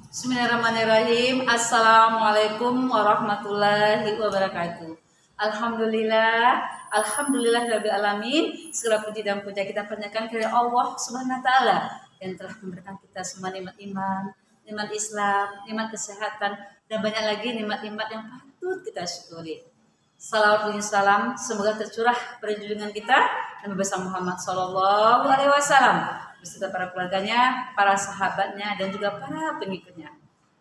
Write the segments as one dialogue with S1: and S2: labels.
S1: Bismillahirrahmanirrahim. Assalamualaikum warahmatullahi wabarakatuh. Alhamdulillah rabbil alamin. Segala puji dan puja kita panjatkan kepada Allah Subhanahu wa taala yang telah memberikan kita semua nikmat iman, nikmat Islam, nikmat kesehatan dan banyak lagi nikmat-nikmat yang patut kita syukuri. Salawat dan salam semoga tercurah pada junjungan kita Nabi besar Muhammad sallallahu alaihi wasallam beserta para keluarganya, para sahabatnya, dan juga para pengikutnya.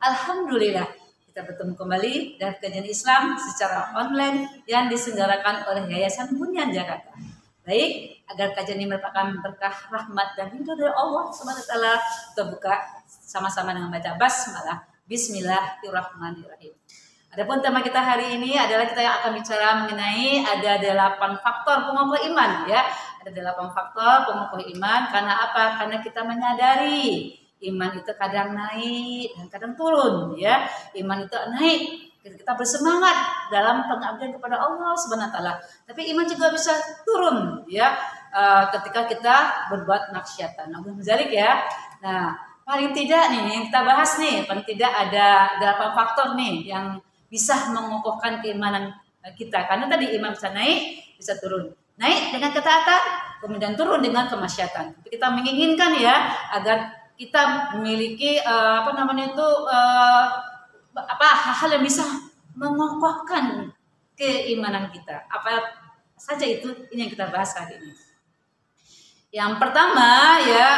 S1: Alhamdulillah, kita bertemu kembali dalam kajian Islam secara online yang diselenggarakan oleh Yayasan Bunyan Jakarta. Baik, agar kajian ini merupakan berkah rahmat dan ridho dari Allah Subhanahu wa taala, kita buka sama-sama dengan baca basmalah. Bismillahirrahmanirrahim. Adapun tema kita hari ini adalah kita yang akan bicara mengenai ada 8 faktor pengokoh iman ya. Ada 8 faktor pengokoh iman karena apa? Karena kita menyadari iman itu kadang naik dan kadang turun ya. Iman itu naik kita bersemangat dalam pengabdian kepada Allah Subhanahu wa taala. Tapi iman juga bisa turun ya ketika kita berbuat maksiatan. Nah, zalik ya. Nah, paling tidak nih yang kita bahas nih, paling tidak ada 8 faktor nih yang bisa mengokohkan keimanan kita. Karena tadi iman bisa naik, bisa turun. Naik dengan ketaatan, kemudian turun dengan kemaksiatan. Tapi kita menginginkan ya agar kita memiliki hal-hal yang bisa mengokohkan keimanan kita. Apa saja itu, ini yang kita bahas hari ini. Yang pertama ya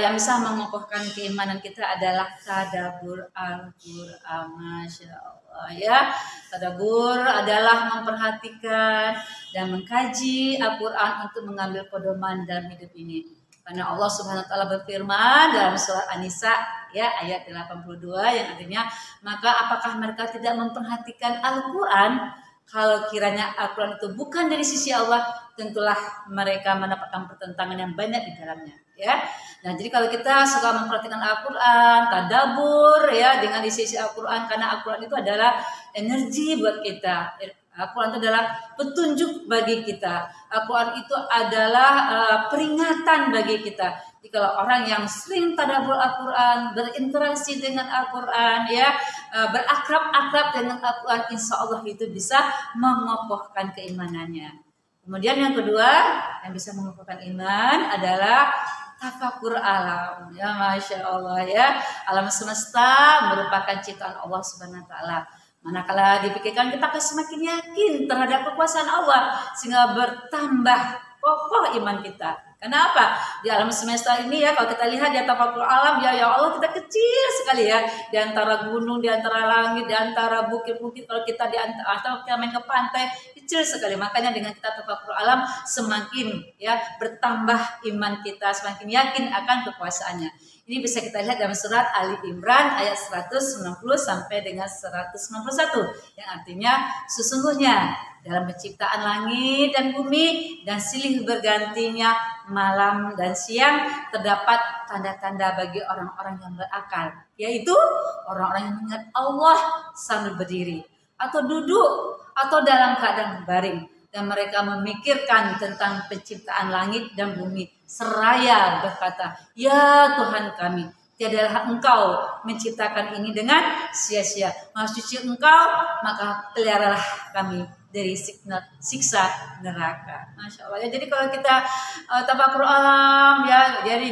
S1: yang bisa mengokohkan keimanan kita adalah tadabbur Al-Qur'an. Masya Allah ya. Tadabbur adalah memperhatikan dan mengkaji Al-Qur'an untuk mengambil pedoman dalam hidup ini. Karena Allah Subhanahu wa taala berfirman dalam surat An-Nisa ya ayat 82 yang artinya, maka apakah mereka tidak memperhatikan Al-Qur'an? Kalau kiranya Al-Quran itu bukan dari sisi Allah, tentulah mereka mendapatkan pertentangan yang banyak di dalamnya. Ya, nah jadi kalau kita suka memperhatikan Al-Quran, tadabbur ya dengan isi Al-Quran, karena Al-Quran itu adalah energi buat kita. Al-Quran itu adalah petunjuk bagi kita. Al-Quran itu adalah peringatan bagi kita. Jadi kalau orang yang sering tadabbur Al-Quran, berinteraksi dengan Al-Quran, ya berakrab-akrab dengan Al-Quran, insya Allah itu bisa mengokohkan keimanannya. Kemudian yang kedua yang bisa mengokohkan iman adalah tafakur alam. Ya Masya Allah ya, alam semesta merupakan ciptaan Allah Subhanahu wa taala. Manakala dipikirkan kita akan semakin yakin terhadap kekuasaan Allah sehingga bertambah kokoh iman kita. Kenapa? Di alam semesta ini ya kalau kita lihat di tafakur alam ya Allah kita kecil sekali ya, di antara gunung, di antara langit, di antara bukit-bukit, kalau kita di antara atau kita main ke pantai kecil sekali. Makanya dengan kita tafakur alam semakin ya bertambah iman kita, semakin yakin akan kekuasaannya. Ini bisa kita lihat dalam surat Ali Imran ayat 190 sampai dengan 191 yang artinya sesungguhnya dalam penciptaan langit dan bumi dan silih bergantinya malam dan siang terdapat tanda-tanda bagi orang-orang yang berakal, yaitu orang-orang yang mengingat Allah sambil berdiri atau duduk atau dalam keadaan berbaring, dan mereka memikirkan tentang penciptaan langit dan bumi seraya berkata, ya Tuhan kami, tiadalah Engkau menciptakan ini dengan sia-sia. Maha suci Engkau, maka peliharalah kami dari siksa neraka. Masya Allah. Ya, jadi kalau kita tafakur alam ya, jadi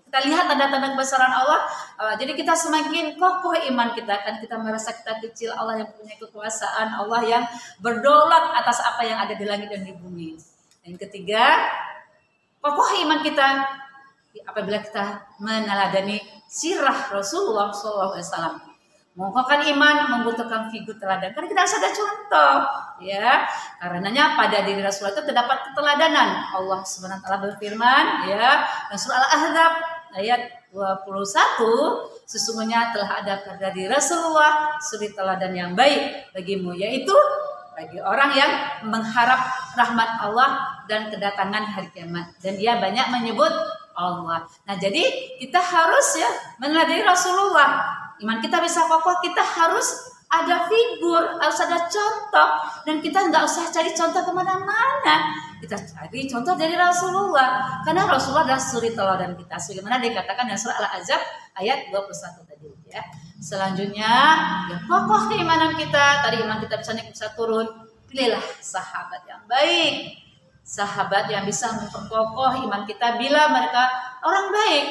S1: kita lihat tanda-tanda kebesaran Allah. Jadi kita semakin kokoh iman kita, kan kita merasa kita kecil, Allah yang punya kekuasaan, Allah yang berdaulat atas apa yang ada di langit dan di bumi. Yang ketiga, kokoh iman kita apabila kita meneladani sirah Rasulullah SAW. Mengokohkan iman membutuhkan figur teladan. Karena kita harus ada contoh, ya. Karenanya pada diri Rasulullah itu terdapat keteladanan. Allah Subhanahu wa taala berfirman, ya, dalam surah Al-Ahzab ayat 21, sesungguhnya telah ada pada diri Rasulullah suri teladan yang baik bagimu, yaitu bagi orang yang mengharap rahmat Allah dan kedatangan hari kiamat, dan dia banyak menyebut Allah. Nah, jadi kita harus ya meneladani Rasulullah. Iman kita bisa kokoh, kita harus ada figur, harus ada contoh, dan kita nggak usah cari contoh kemana-mana. Kita cari contoh dari Rasulullah, karena Rasulullah adalah suri teladan kita. Sebagaimana dikatakan dalam surah Al-Ahzab ayat 21 tadi ya. Selanjutnya, ya kokoh keimanan kita. Tadi iman kita bisa naik bisa turun. Pilihlah sahabat yang baik. Sahabat yang bisa memperkokoh iman kita bila mereka orang baik.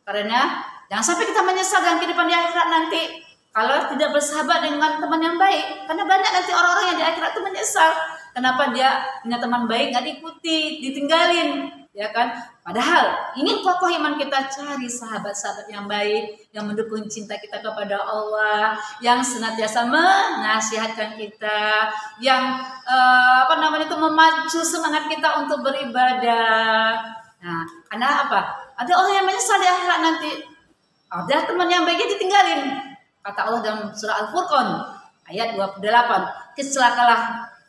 S1: Karena jangan sampai kita menyesal dalam kehidupan di akhirat nanti kalau tidak bersahabat dengan teman yang baik. Karena banyak nanti orang-orang yang di akhirat itu menyesal. Kenapa dia punya teman baik nggak diikuti, ditinggalin, ya kan? Padahal ingin kokoh iman kita, cari sahabat-sahabat yang baik, yang mendukung cinta kita kepada Allah, yang senantiasa menasihatkan kita, yang memacu semangat kita untuk beribadah. Nah, karena apa? Ada orang yang menyesal di akhirat nanti. Ada teman yang baiknya ditinggalin. Kata Allah dalam surah Al-Furqan ayat 28,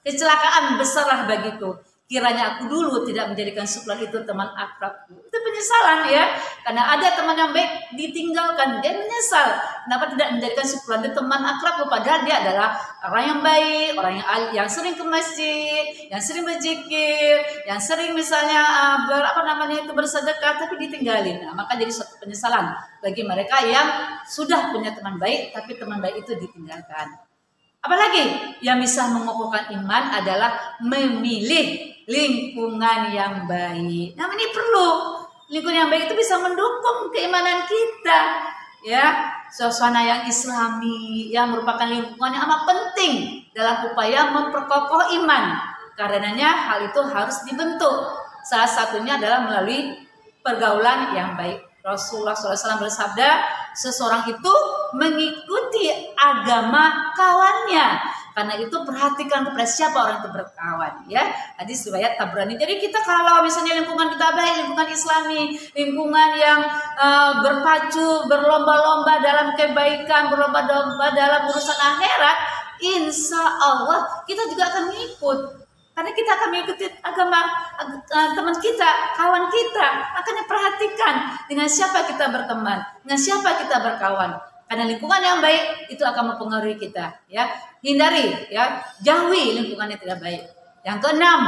S1: kecelakaan besarlah bagiku. Kiranya aku dulu tidak menjadikan suplan itu teman akrabku. Itu penyesalan ya. Karena ada teman yang baik ditinggalkan, dia menyesal. Kenapa tidak menjadikan suplan itu teman akrabku? Padahal dia adalah orang yang baik, orang yang sering ke masjid, yang sering berzikir, yang sering misalnya bersedekah, tapi ditinggalin. Nah, maka jadi suatu penyesalan bagi mereka yang sudah punya teman baik, tapi teman baik itu ditinggalkan. Apalagi yang bisa mengokohkan iman adalah memilih lingkungan yang baik. Nah, ini perlu. Lingkungan yang baik itu bisa mendukung keimanan kita. Ya, suasana yang islami yang merupakan lingkungan yang amat penting dalam upaya memperkokoh iman. Karenanya hal itu harus dibentuk. Salah satunya adalah melalui pergaulan yang baik. Rasulullah SAW bersabda, seseorang itu mengikuti agama kawannya. Karena itu perhatikan kepada siapa orang itu berkawan. Ya, hadis riwayat Tabrani. Jadi kita kalau misalnya lingkungan kita baik, lingkungan Islami, lingkungan yang berpacu, berlomba-lomba dalam kebaikan, berlomba-lomba dalam urusan akhirat, insya Allah kita juga akan ngikut. Karena kita akan mengikuti agama teman kita, kawan kita. Makanya perhatikan dengan siapa kita berteman, dengan siapa kita berkawan. Karena lingkungan yang baik itu akan mempengaruhi kita. Ya, hindari, ya, jauhi lingkungan yang tidak baik. Yang keenam,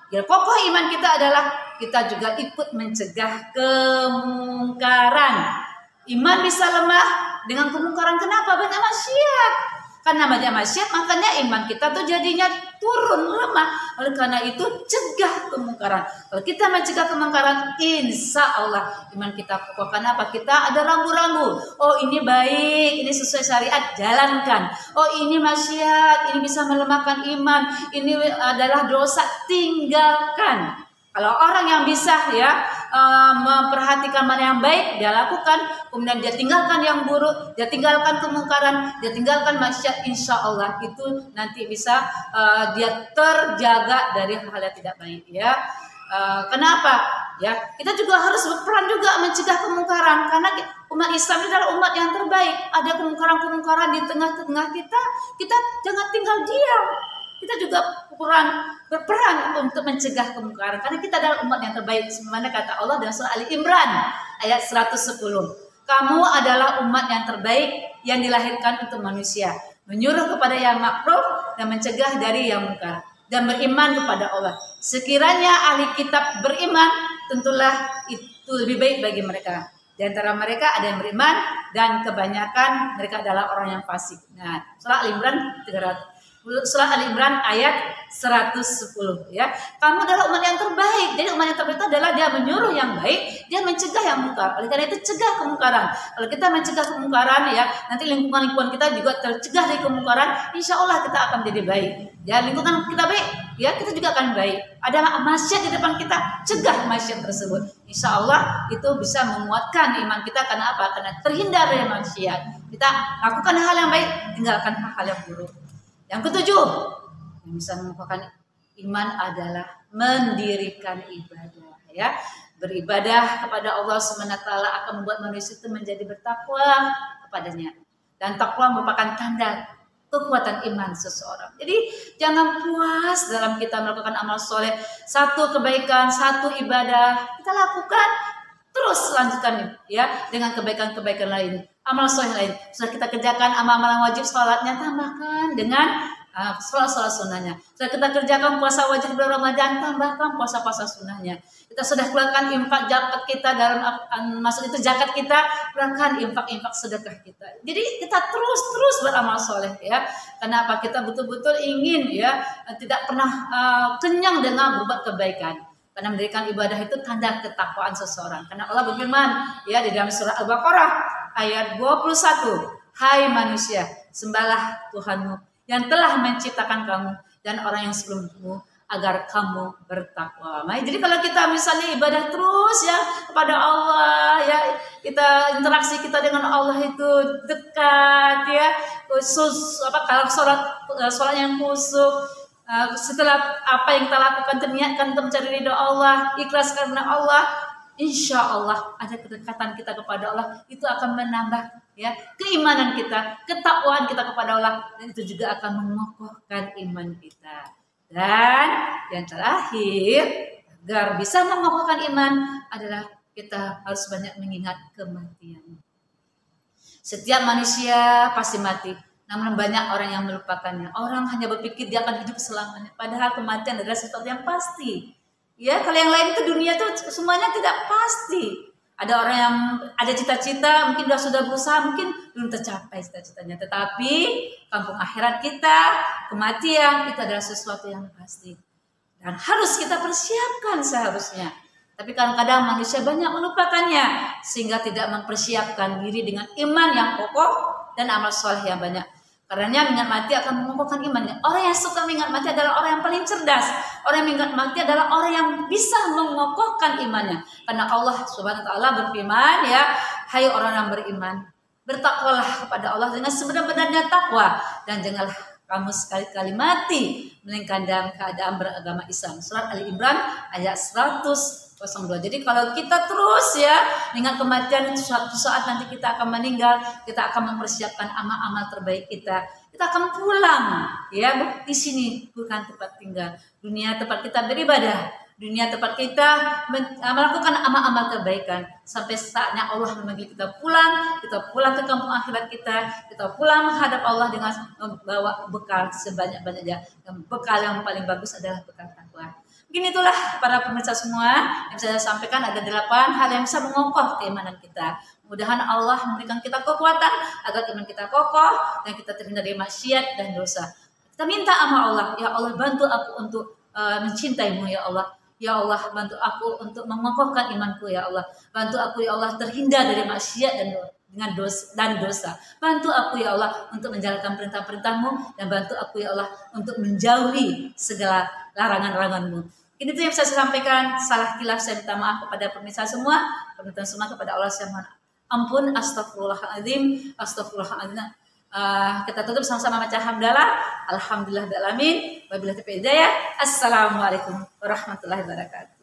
S1: ya, kokoh iman kita adalah kita juga ikut mencegah kemungkaran. Iman bisa lemah dengan kemungkaran. Kenapa? Banyak maksiat. Karena banyak maksiat, makanya iman kita tuh jadinya turun, lemah. Oleh karena itu, cegah kemungkaran. Kalau kita mencegah kemungkaran, insya Allah iman kita kokoh. Kenapa? Kita ada rambu-rambu. Oh, ini baik, ini sesuai syariat, jalankan. Oh, ini maksiat, ini bisa melemahkan iman, ini adalah dosa, tinggalkan. Kalau orang yang bisa memperhatikan mana yang baik, dia lakukan, kemudian dia tinggalkan yang buruk, dia tinggalkan kemungkaran, dia tinggalkan maksiat, insya Allah itu nanti bisa dia terjaga dari hal yang tidak baik. Ya, kenapa? Ya, kita juga harus berperan juga mencegah kemungkaran, karena umat Islam ini adalah umat yang terbaik. Ada kemungkaran-kemungkaran di tengah-tengah kita, kita jangan tinggal diam. Kita juga berperan untuk mencegah kemungkaran, karena kita adalah umat yang terbaik. Sebagaimana kata Allah dalam surah Ali Imran ayat 110. Kamu adalah umat yang terbaik yang dilahirkan untuk manusia, menyuruh kepada yang makruf dan mencegah dari yang mungkar, dan beriman kepada Allah. Sekiranya ahli kitab beriman, tentulah itu lebih baik bagi mereka. Di antara mereka ada yang beriman dan kebanyakan mereka adalah orang yang fasik. Nah, surah Ali Imran 300. Surah Ali Imran ayat 110 ya. Kamu adalah umat yang terbaik. Jadi umat yang terbaik itu adalah dia menyuruh yang baik, dia mencegah yang mungkar. Oleh karena itu cegah kemungkaran. Kalau kita mencegah kemungkaran ya, nanti lingkungan kita juga tercegah dari kemungkaran, insya Allah kita akan jadi baik. Ya, lingkungan kita baik, ya kita juga akan baik. Ada maksiat di depan kita, cegah maksiat tersebut. Insya Allah itu bisa menguatkan iman kita. Karena apa? Karena terhindar dari maksiat. Kita lakukan hal yang baik, tinggalkan hal yang buruk. Yang ketujuh, yang bisa mengukuhkan iman adalah mendirikan ibadah. Ya, beribadah kepada Allah SWT akan membuat manusia itu menjadi bertakwa kepadanya. Dan takwa merupakan tanda kekuatan iman seseorang. Jadi jangan puas dalam kita melakukan amal soleh, satu kebaikan, satu ibadah kita lakukan, terus lanjutkan ya dengan kebaikan-kebaikan lain. Amal soleh lain sudah kita kerjakan, amal-amal wajib sholatnya tambahkan dengan sholat sunnahnya. Sudah kita kerjakan puasa wajib bulan Ramadan, tambahkan puasa-puasa sunnahnya. Kita sudah keluarkan infak zakat kita dalam masuk itu zakat kita, keluarkan infak sedekah kita. Jadi kita terus beramal soleh ya. Kenapa? Kita betul-betul ingin ya tidak pernah kenyang dengan berbuat kebaikan. Karena mendirikan ibadah itu tanda ketakwaan seseorang. Karena Allah berfirman ya di dalam surah Al-Baqarah ayat 21, hai manusia, sembahlah Tuhanmu yang telah menciptakan kamu dan orang yang sebelummu agar kamu bertakwa. Jadi kalau kita misalnya ibadah terus ya kepada Allah ya, kita interaksi kita dengan Allah itu dekat ya, khusus kalau sholat yang khusyuk, setelah apa yang kita lakukan terniatkan untuk mencari ridho Allah, ikhlas karena Allah, insya Allah ada kedekatan kita kepada Allah, itu akan menambah ya keimanan kita, ketakwaan kita kepada Allah, dan itu juga akan mengokohkan iman kita. Dan yang terakhir, agar bisa mengokohkan iman adalah kita harus banyak mengingat kematian. Setiap manusia pasti mati, namun banyak orang yang melupakannya. Orang hanya berpikir dia akan hidup selamanya, padahal kematian adalah sesuatu yang pasti. Ya, kalau yang lain itu dunia itu semuanya tidak pasti. Ada orang yang ada cita-cita, mungkin sudah berusaha, mungkin belum tercapai cita-citanya. Tetapi kampung akhirat kita, kematian itu adalah sesuatu yang pasti. Dan harus kita persiapkan seharusnya. Tapi kadang-kadang manusia banyak melupakannya, sehingga tidak mempersiapkan diri dengan iman yang kokoh dan amal soleh yang banyak. Karena mengingat mati akan mengokohkan imannya. Orang yang suka mengingat mati adalah orang yang paling cerdas. Orang yang mengingat mati adalah orang yang bisa mengokohkan imannya. Karena Allah Subhanahu wa taala berfirman ya, hai orang yang beriman, bertakwalah kepada Allah dengan sebenar-benarnya takwa, dan janganlah kamu sekali-kali mati melainkan dalam keadaan beragama Islam. Surat Ali Imran ayat 102. Jadi kalau kita terus ya mengingat kematian, suatu saat nanti kita akan meninggal, kita akan mempersiapkan amal-amal terbaik kita. Kita akan pulang ya, di sini bukan tempat tinggal. Dunia tempat kita beribadah. Dunia tempat kita melakukan amal-amal kebaikan, sampai saatnya Allah memanggil kita pulang ke kampung akhirat kita pulang menghadap Allah dengan membawa bekal sebanyak-banyaknya. Bekal yang paling bagus adalah bekal takwa. Mungkin itulah para pemirsa semua yang saya sampaikan, ada 8 hal yang bisa mengokoh keimanan kita. Mudah-mudahan Allah memberikan kita kekuatan agar iman kita kokoh dan kita terhindar dari maksiat dan dosa. Kita minta sama Allah, ya Allah bantu aku untuk mencintaimu ya Allah. Ya Allah, bantu aku untuk mengokohkan imanku ya Allah. Bantu aku ya Allah terhindar dari maksiat dan dosa. Bantu aku ya Allah untuk menjalankan perintah-perintahmu, dan bantu aku ya Allah untuk menjauhi segala larangan-laranganmu. Ini tuh yang saya sampaikan. Salah khilaf saya minta maaf kepada pemirsa semua. Permintaan semua kepada Allah saya mohon ampun. Astagfirullahaladzim. Kita tutup sama-sama baca hamdalah. Alhamdulillahirabbil alamin. Wabillahi taufiq hidayah. Assalamualaikum warahmatullahi wabarakatuh.